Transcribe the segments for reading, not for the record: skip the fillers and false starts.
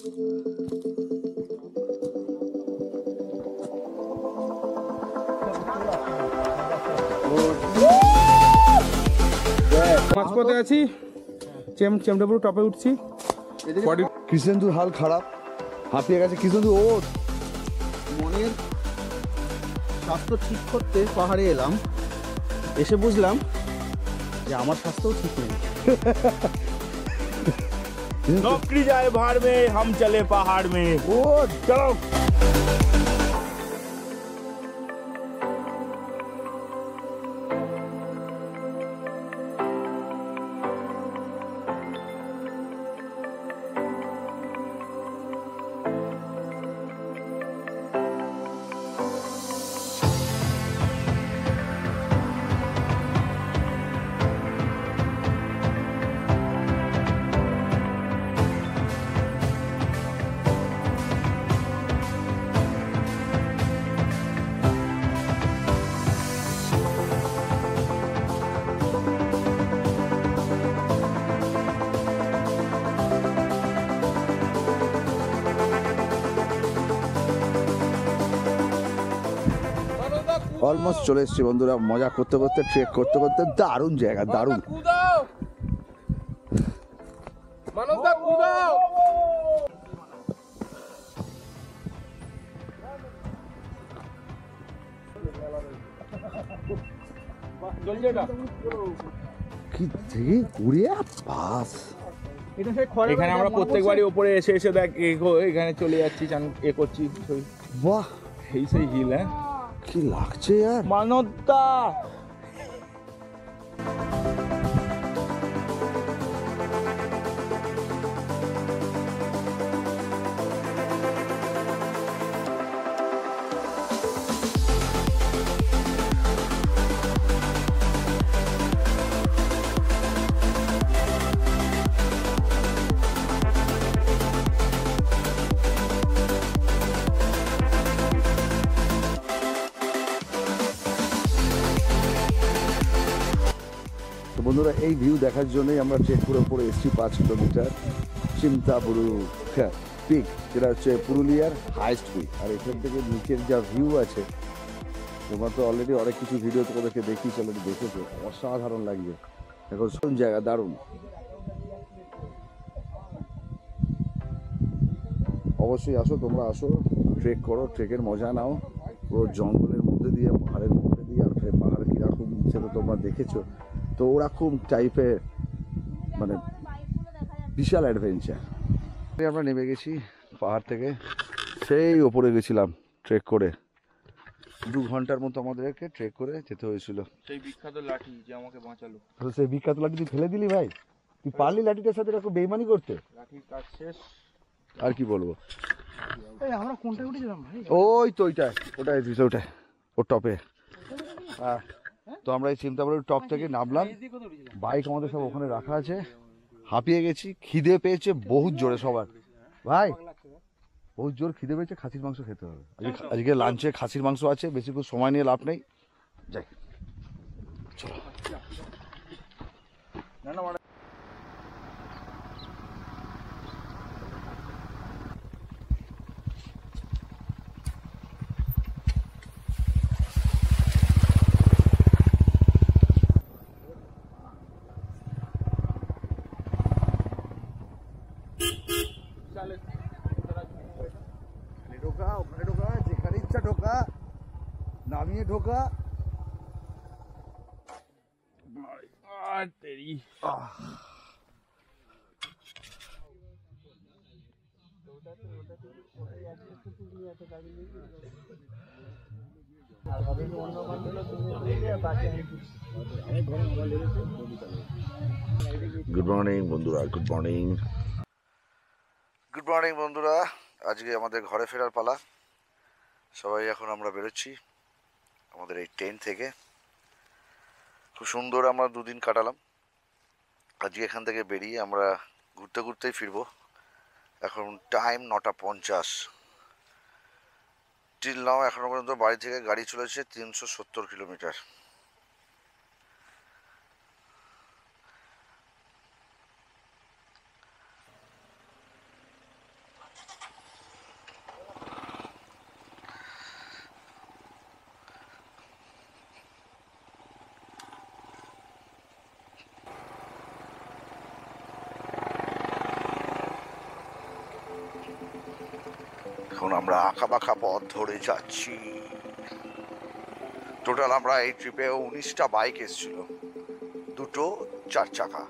মাঝপথে আছি, চেমটাপুর টপে উঠছি। কৃষ্ণেন্দুর হাল খারাপ, হাঁপিয়ে গেছে কৃষ্ণেন্দু। ও মনের স্বাস্থ্য ঠিক করতে পাহাড়ে এলাম, এসে বুঝলাম যে আমার স্বাস্থ্যও ঠিক নেই। नौकरी जाए बाहर में, हम चले पहाड़ में। ও চলো। অলমোস্ট চলে এসেছি বন্ধুরা, মজা করতে করতে, ট্রেক করতে করতে। দারুণ জায়গা, দারুণ। কি থেকে উড়ে বাস। এখানে আমরা প্রত্যেকবারই উপরে এসে এসে দেখ এখানে চলে যাচ্ছি, এ করছি। বাহ, এই সেই হিল। হ্যাঁ, কি লাগছে यार। মানবতা। বন্ধুরা, এই ভিউ দেখার জন্যই আমরা ট্রেক করে উপরে এসেছি 5 কিলোমিটার, চিমটাপুরু পিক, যেটা হচ্ছে পুরুলিয়ার হাইস্ট পিক। আর এখান থেকে নিচের যা ভিউ আছে, তোমরা তো অলরেডি অনেক কিছু ভিডিও তোমাদেরকে দেখিয়েছি, অলরেডি দেখেছো, অসাধারণ লাগছে। এখন কোন জায়গা, দারুণ। অবশ্যই আসো, তোমরা আসো, ট্রেক করো, ট্রেকের মজা নাও। পুরো জঙ্গলের মধ্যে দিয়ে, পাহাড়ের মধ্যে দিয়ে। আর পাহাড় কীরকম সেটা তোমরা দেখেছো, তো ওরকম টাইপের মানে বিশাল অ্যাডভেঞ্চার। আমরা নেমে গেছি পাহাড় থেকে, সেই ওপরে গেছিলাম ট্রেক করে। 2 ঘন্টার মতো আমাদেরকে ট্রেক করে যেতে হয়েছিল। সেই বিখ্যাত লাঠি যে আমাকে বাঁচালো। সেই বিখ্যাত লাঠি তুই ফেলে দিলি ভাই? তুই পারলি লাঠিটার সাথে এরকম বেইমানি করতে? লাঠির কাজ শেষ। আর কি বলবো। আমরা কোনটা উঠেছিলাম ভাই? ওই তো ওইটাই, ওটাই ওর টপে। হ্যাঁ, তো আমরা এই চিমটাপুরের টপ থেকে নামলাম। বাইক আমাদের সব ওখানে রাখা আছে। হাঁপিয়ে গেছি, খিদে পেয়েছে বহুত জোরে সবার। ভাই বহুত জোর খিদে পেয়েছে, খাসির মাংস খেতে হবে। আজকে লাঞ্চে খাসির মাংস আছে, বেশিক্ষণ সময় নিয়ে লাভ নেই, যাই চলো। ঢোকা, ওখানে ঢোকা, যেখানে ইচ্ছা ঢোকা, নামিয়ে ঢোকা। তেরি গুড মর্নিং বন্ধুরা, গুড মর্নিং বন্ধুরা। আজকে আমাদের ঘরে ফেরার পালা। সবাই এখন আমরা বেরোচ্ছি আমাদের এই টেন্ট থেকে। খুব সুন্দর আমরা 2 দিন কাটালাম। আজকে এখান থেকে বেরিয়ে আমরা ঘুরতে ঘুরতেই ফিরবো। এখন টাইম 9:50। টিল নাও এখনো পর্যন্ত বাড়ি থেকে গাড়ি চলেছে 370 কিলোমিটার। এখন আমরা আঁকাবাঁকা পথ ধরে যাচ্ছি। টোটাল আমরা এই ট্রিপে 19টা বাইক এসেছিল, 2টো 4 চাকা।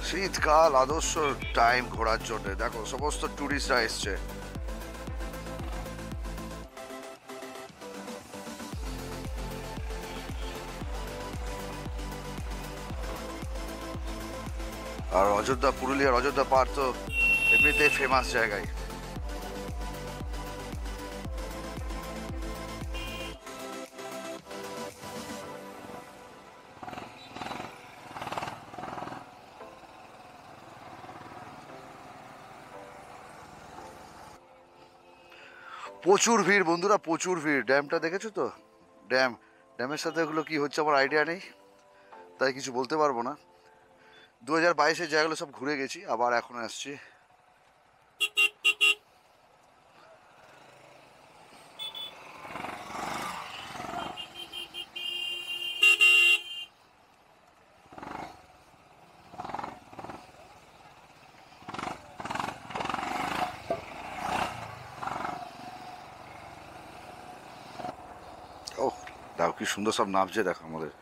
শীতকাল আদর্শ টাইম ঘোরার জন্য। দেখো সমস্ত টুরিস্টরা এসছে। আর অযোধ্যা, পুরুলিয়ার অযোধ্যা পাহাড় তো এমনিতেই ফেমাস জায়গায়। প্রচুর ভিড় বন্ধুরা, প্রচুর ভিড়। ড্যামটা দেখেছো তো? ড্যামের সাথে এগুলো কি হচ্ছে আমার আইডিয়া নেই, তাই কিছু বলতে পারবো না। 2022-এ জায়গাগুলো সব ঘুরে গেছি, আবার এখন আসছি। দেখো কি সুন্দর সব নামছে, দেখো আমাদের।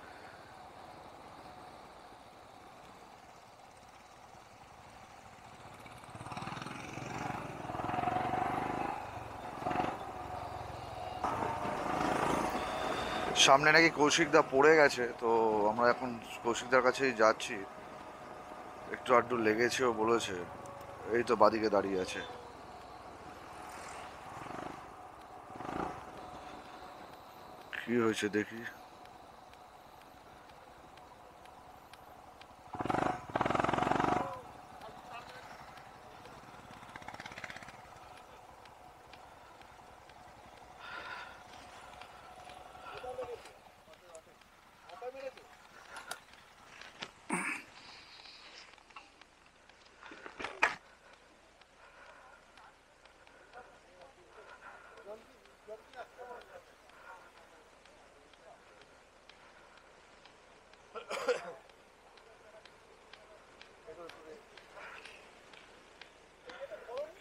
সামনে নাকি কৌশিকদা পড়ে গেছে, তো আমরা এখন কৌশিকদার কাছেই যাচ্ছি। একটু আধটু লেগেছেও বলেছে। এই তো বাদিকে দাঁড়িয়ে আছে। কি হয়েছে দেখি।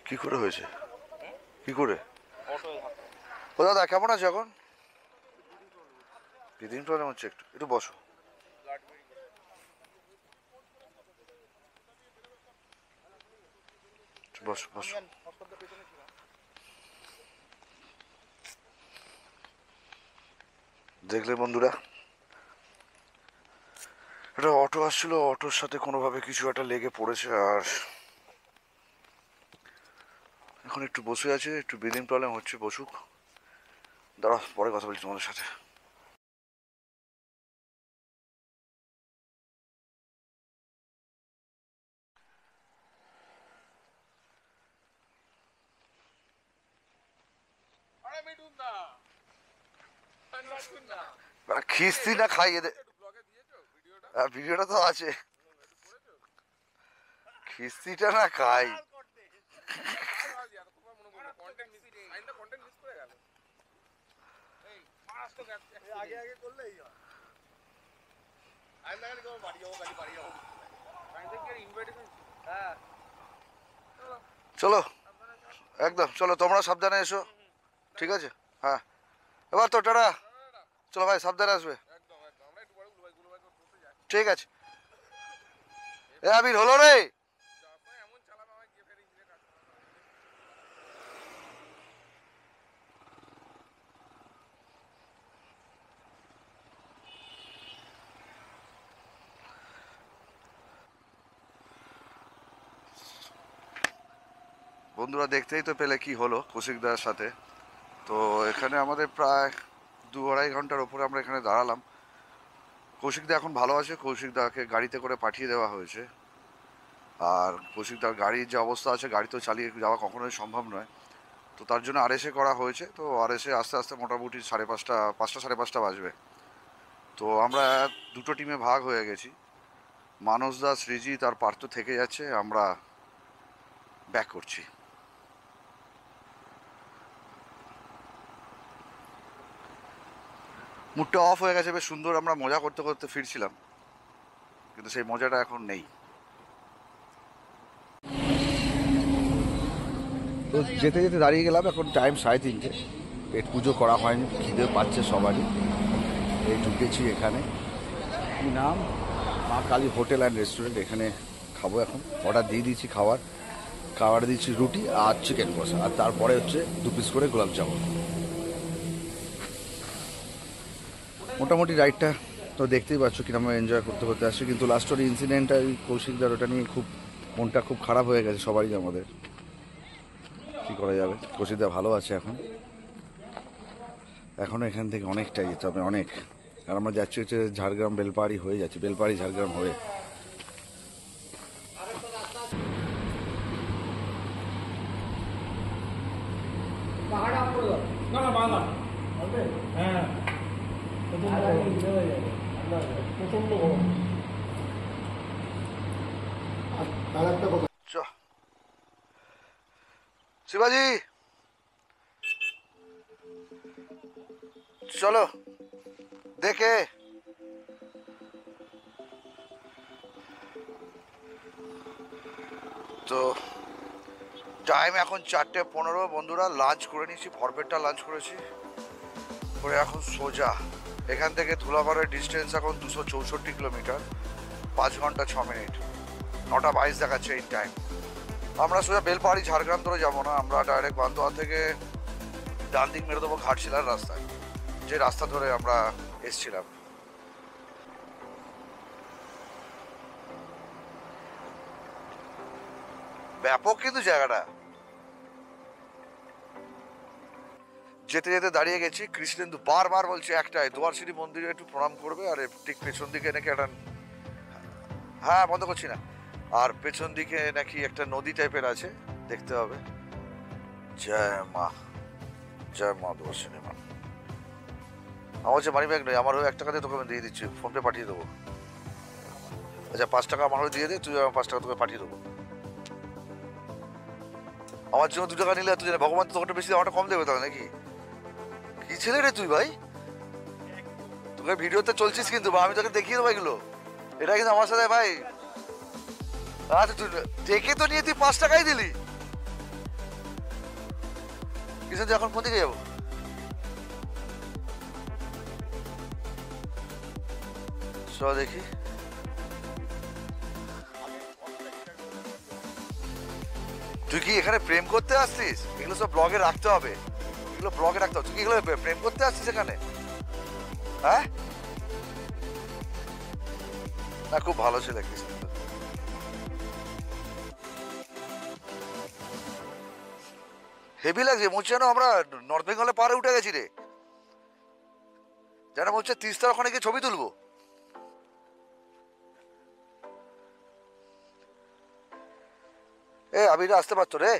কি করে হয়েছে? কি করে? ও দাদা কেমন আছে এখন? ব্রিদিং প্রবলেম হচ্ছে, একটু একটু বসো। বসো বসো। দেখলে বন্ধুরা, একটা অটো আসছিল, অটোর সাথে কোনোভাবে কিছু একটা লেগে পড়েছে। আর এখন একটু বসে আছে, একটু ব্রিদিং প্রবলেম হচ্ছে, বসুক। দাঁড়া, পরে কথা বলছি তোমাদের সাথে। খিস্তি না খাইয়ে দে, ভিডিওটা তো আছে। খিস্তিটা না খাই। চলো একদম, চলো তোমরা সাবধানে এসো, ঠিক আছে? হ্যাঁ এবার তো টাটা, চলো ভাই সাবধানে আসবে, ঠিক আছে। এ আবির হলো রে। বন্ধুরা দেখতেই তো পেলে কি হলো কৌশিকদার সাথে। তো এখানে আমাদের প্রায় 2-2.5 ঘন্টার ওপরে আমরা এখানে দাঁড়ালাম। কৌশিকদা এখন ভালো আছে, কৌশিকদাকে গাড়িতে করে পাঠিয়ে দেওয়া হয়েছে। আর কৌশিকদার গাড়ির যে অবস্থা আছে, গাড়ি তো চালিয়ে যাওয়া কখনোই সম্ভব নয়, তো তার জন্য আরএসএ করা হয়েছে। তো আরএসএ আস্তে আস্তে মোটামুটি 5:30 সাড়ে 5টা বাজবে। তো আমরা দুটো টিমে ভাগ হয়ে গেছি, মানসদা, সৃজিৎ আর পার্থ থেকে যাচ্ছে, আমরা ব্যাক করছি। মুডটা অফ হয়ে গেছে, বেশ সুন্দর আমরা মজা করতে করতে ফিরছিলাম, কিন্তু সেই মজাটা এখন নেই। তো যেতে যেতে দাঁড়িয়ে গেলাম, এখন টাইম 3:30। পেট পুজো করা হয়নি, খিদে পাচ্ছে সবারই। এই ঢুকেছি এখানে, কি নাম, মা কালী হোটেল অ্যান্ড রেস্টুরেন্ট। এখানে খাবো, এখন অর্ডার দিয়ে দিয়েছি খাবার দিচ্ছি রুটি আর চিকেন কষা, আর তারপরে হচ্ছে 2 পিস করে গোলাপ জামুন। মোটামুটি রাইডটা তো দেখতেই পাচ্ছ কিরকম এনজয় করতে করতে আসছে, কিন্তু লাস্টের ইনসিডেন্টটা ওই কৌশিকদার, ওটা নিয়ে মনটা খুব খারাপ হয়ে গেছে সবারই আমাদের। কী করা যাবে, কৌশিকদা ভালো আছে এখনও এখান থেকে অনেকটাই যেতে হবে, অনেক। আর আমরা যাচ্ছি হচ্ছে ঝাড়গ্রাম বেলপাহাড়ি হয়ে যাচ্ছি, বেলপাহাড়ি ঝাড়গ্রাম হয়ে। শিবাজি চলো দেখে। তো টাইম এখন 4:15। বন্ধুরা লাঞ্চ করে নিয়েছি, ভরপেটটা লাঞ্চ করেছি করে এখন সোজা এখান থেকে ধুলাগড়ের ডিস্টেন্স এখন 264 কিলোমিটার, 5 ঘন্টা 6 মিনিট, 9:22 দেখাচ্ছে এই টাইম। আমরা সোজা বেলপাহাড়ি ঝাড়গ্রাম ধরে যাবো না, আমরা ডাইরেক্ট বান্দোয়া থেকে ডান দিক মেরে দেবো ঘাটশিলার রাস্তায়, যে রাস্তা ধরে আমরা এসছিলাম। ব্যাপক কিন্তু জায়গাটা। যেতে যেতে দাঁড়িয়ে গেছি, কৃষ্ণেন্দু বারবার বলছে একটাই, দুয়ারশিরি মন্দিরে একটু প্রণাম করবে, আর ঠিক পেছন দিকে নাকি একটা, হ্যাঁ বন্ধ করছি না, আর পেছন দিকে নাকি একটা নদী টাইপের আছে, দেখতে হবে। জয় মা দুয়ারশিরি মা। আমার হচ্ছে মানি ব্যাগ নেই, আমার হয়ে 1 টাকা দিয়ে তোকে আমি দিয়ে দিচ্ছি, ফোনপে পাঠিয়ে দেবো। আচ্ছা 5 টাকা আমার হয়ে দিয়ে দে, তুই আমার 5 টাকা তোকে পাঠিয়ে দেবো। আমার জন্য 2 টাকা নিলে তুই জানে ভগবান তো তোকে বেশি, আমারটা কম দেবে তাহলে নাকি? কি ছেলে রে তুই ভাই, তোকে ভিডিওতে চলছিস কিন্তু, বা আমি তোকে দেখিয়ে দেবো এগুলো, এটা কিন্তু আমার সাথে ভাই। আচ্ছা তুই দেখে তো নিয়ে তুই 5 টাকাই দিলি। কিষেন এখন কোন দিকে যাবো? চল দেখি। তুই কি এখানে প্রেম করতে আসছিস? এগুলো সব ব্লগে রাখতে হবে, এগুলো ব্লগে রাখতে হবে। তুই কি এগুলো প্রেম করতে আসছিস এখানে? হ্যাঁ না, খুব ভালো ছেলে কৃষ্ণ। হেভি লাগছে, মনে হচ্ছে যেন আমরা নর্থ বেঙ্গলে পাহাড়ে উঠে গেছি রে, যেন মনে হচ্ছে তিস্তার ওখানে গিয়ে ছবি তুলবো। এ আবির আসতে পারতো রে,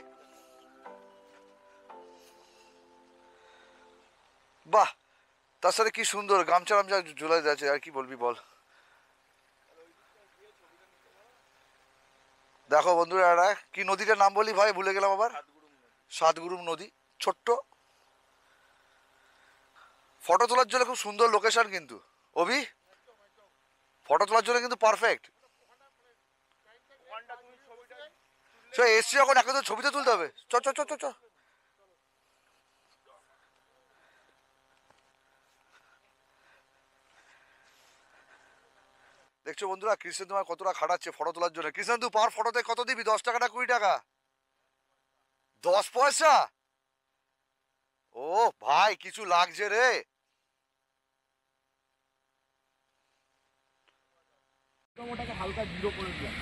বাহ। তার সাথে কি সুন্দর গামছা গামছা ঝুলাই যাচ্ছে, আর কি বলবি বল। দেখো বন্ধুরা, কি নদীটার নাম বলি ভাই, ভুলে গেলাম আবার। সাতগুরুম নদী, ছোট্ট। ফটো তোলার জন্য খুব সুন্দর লোকেশন কিন্তু অভি, ফটো তোলার জন্য কিন্তু পারফেক্ট। এসছি যখন এখন তো ছবি তো তুলতে হবে। চ চ চ চ চ। দেখছো বন্ধুরা কৃষ্ণেন্দু আমার কতটা খাটাচ্ছে ফটো তোলার জন্য। কৃষ্ণেন্দু পার ফটোতে কত দিবি? 10 টাকা না 20 টাকা? 10 পয়সা? ও ভাই কিছু লাগছে রে। ওটাকে হালকা জিরো করে দিলাম।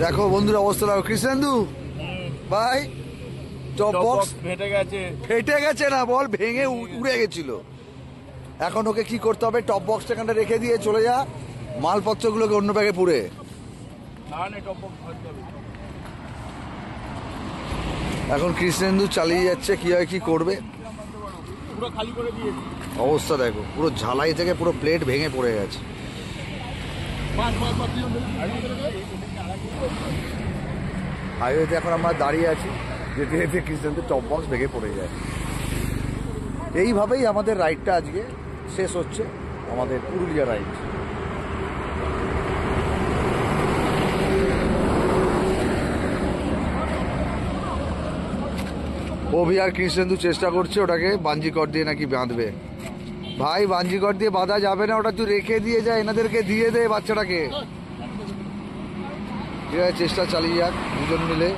দেখো বন্ধুরা অবস্থা দেখো। কৃষ্ণেন্দু ভাই টপ বক্স ফেটে গেছে না বল, ভেঙে উড়ে গেছিল। এখন ওকে কি করতে হবে? টপ বক্সটা এখানটা রেখে দিয়ে চলে যা, মালপত্রগুলোকে অন্য ব্যাগে পুরে। এখন কৃষ্ণেন্দু চালিয়ে যাচ্ছে, কি হয় কি করবে। অবস্থা দেখো পুরো ঝালাই থেকে পুরো প্লেট ভেঙে পড়ে গেছে। হাইওয়েতে এখন আমরা দাঁড়িয়ে আছি, যেতে যেতে কৃষ্ণেন্দু টপ বক্স ভেঙে পড়ে যায়। এইভাবেই আমাদের রাইডটা আজকে শেষ হচ্ছে, আমাদের পুরুলিয়া রাইড। অভি আর কৃষ্ণেন্দু চেষ্টা করছে ওটাকে বাঞ্জি কর দিয়ে নাকি বাঁধবে। ভাই বাঞ্জি কর দিয়ে বাঁধা যাবে না, ওটা তুই রেখে দিয়ে যা, এনাদেরকে দিয়ে দে বাচ্চাটাকে। চেষ্টা চালিয়ে যাক দুজন মিলে।